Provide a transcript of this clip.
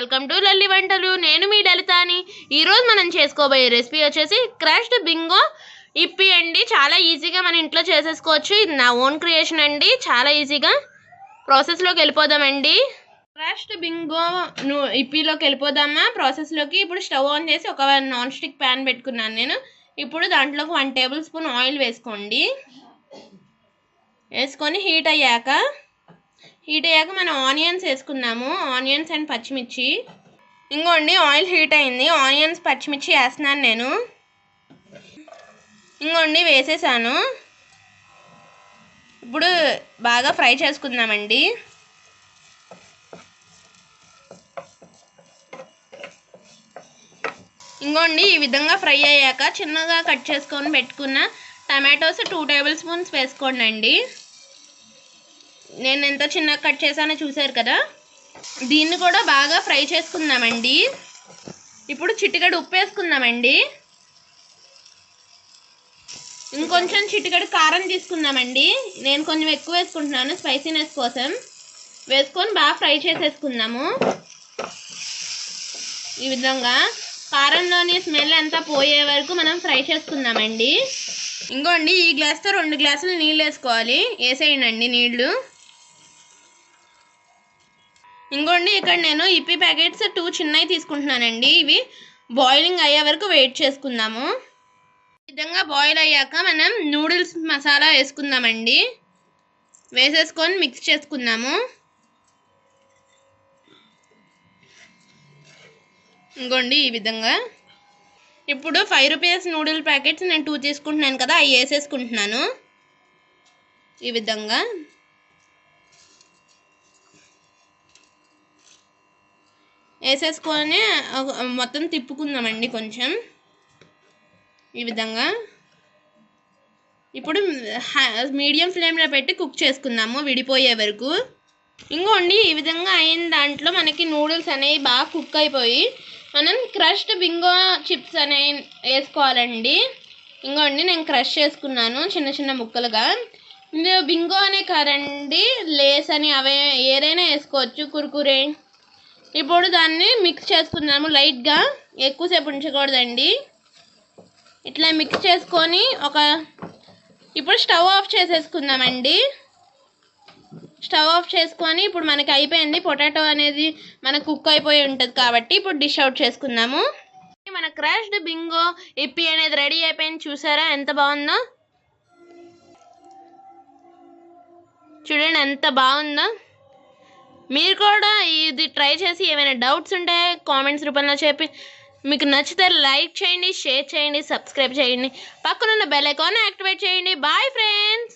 Welcome to Lalli వంటలు. నేను మీ లలితాని. ఈరోజు మనం చేసుకోబోయే రెసిపీ వచ్చేసి క్రష్డ్ బింగో ఇప్పి అండి. చాలా ఈజీగా మన ఇంట్లో చేసేసుకోవచ్చు. ఇది నా ఓన్ క్రియేషన్ అండి. చాలా ఈజీగా ప్రాసెస్లోకి వెళ్ళిపోదామండి. క్రష్డ్ బింగో ఇప్పిలోకి వెళ్ళిపోదామా ప్రాసెస్లోకి. ఇప్పుడు స్టవ్ ఆన్ చేసి ఒక నాన్ స్టిక్ ప్యాన్ పెట్టుకున్నాను నేను. ఇప్పుడు దాంట్లోకి 1 టేబుల్ స్పూన్ ఆయిల్ వేసుకోండి. వేసుకొని హీట్ అయ్యాక మనం ఆనియన్స్ వేసుకున్నాము. ఆనియన్స్ అండ్ పచ్చిమిర్చి. ఇంకోండి ఆయిల్ హీట్ అయింది. ఆనియన్స్ పచ్చిమిర్చి వేస్తున్నాను నేను. ఇంకోండి వేసేసాను. ఇప్పుడు బాగా ఫ్రై చేసుకుందామండి. ఇంకోండి ఈ విధంగా ఫ్రై అయ్యాక చిన్నగా కట్ చేసుకొని పెట్టుకున్న టమాటోస్ 2 టేబుల్ స్పూన్స్ వేసుకోండి అండి. నేను ఎంత చిన్నగా కట్ చేశానో చూసారు కదా. దీన్ని కూడా బాగా ఫ్రై చేసుకుందామండి. ఇప్పుడు చిటికెడు ఉప్పు వేసుకుందామండి. ఇంకొంచెం చిటికెడు కారం తీసుకుందామండి. నేను కొంచెం ఎక్కువ వేసుకుంటున్నాను స్పైసీనెస్ కోసం. వేసుకొని బాగా ఫ్రై చేసేసుకుందాము. ఈ విధంగా కారంలోని స్మెల్ అంతా పోయే వరకు మనం ఫ్రై చేసుకుందామండి. ఇంకోండి ఈ గ్లాస్తో 2 గ్లాసులు నీళ్ళు వేసుకోవాలి. వేసేయండి నీళ్ళు. ఇంకోండి ఇక్కడ నేను ఇప్పి ప్యాకెట్స్ 2 చిన్నవి తీసుకుంటున్నానండి. ఇవి బాయిలింగ్ అయ్యే వరకు వెయిట్ చేసుకుందాము. ఈ విధంగా బాయిల్ అయ్యాక మనం నూడిల్స్ మసాలా వేసుకుందామండి. వేసేసుకొని మిక్స్ చేసుకుందాము. ఇంకోండి ఈ విధంగా. ఇప్పుడు 5 రూపీస్ నూడిల్ ప్యాకెట్స్ నేను 2 తీసుకుంటున్నాను కదా, అవి వేసేసుకుంటున్నాను. ఈ విధంగా వేసేసుకొని మొత్తం తిప్పుకుందామండి కొంచెం. ఈ విధంగా ఇప్పుడు మీడియం ఫ్లేమ్లో పెట్టి కుక్ చేసుకుందాము విడిపోయే వరకు. ఇంకోండి ఈ విధంగా అయిన దాంట్లో మనకి నూడిల్స్ అనేవి బాగా కుక్ అయిపోయి మనం క్రష్డ్ బింగో చిప్స్ అనేవి వేసుకోవాలండి. ఇంకోండి నేను క్రష్ చేసుకున్నాను చిన్న చిన్న ముక్కలుగా. ఇందులో బింగో అనే కాదండి, లేస్ అని అవే ఏదైనా వేసుకోవచ్చు, కుర్కురే. ఇప్పుడు దాన్ని మిక్స్ చేసుకుందాము లైట్గా. ఎక్కువసేపు ఉంచకూడదండి. ఇట్లా మిక్స్ చేసుకొని ఇప్పుడు స్టవ్ ఆఫ్ చేసేసుకుందామండి. స్టవ్ ఆఫ్ చేసుకొని ఇప్పుడు మనకి అయిపోయింది. పొటాటో అనేది మనకు కుక్ అయిపోయి ఉంటుంది కాబట్టి ఇప్పుడు డిష్ అవుట్ చేసుకుందాము. మన క్రష్డ్ బింగో ఇప్పి అనేది రెడీ అయిపోయింది. చూసారా ఎంత బాగుందో? చూడండి ఎంత బాగుందో. మీరు కూడా ఇది ట్రై చేసి ఏమైనా డౌట్స్ ఉంటే కామెంట్స్ రూపంలో చెప్పి, మీకు నచ్చితే లైక్ చేయండి, షేర్ చేయండి, సబ్స్క్రైబ్ చేయండి, పక్కనున్న బెల్ ఐకాన్ యాక్టివేట్ చేయండి. Bye friends.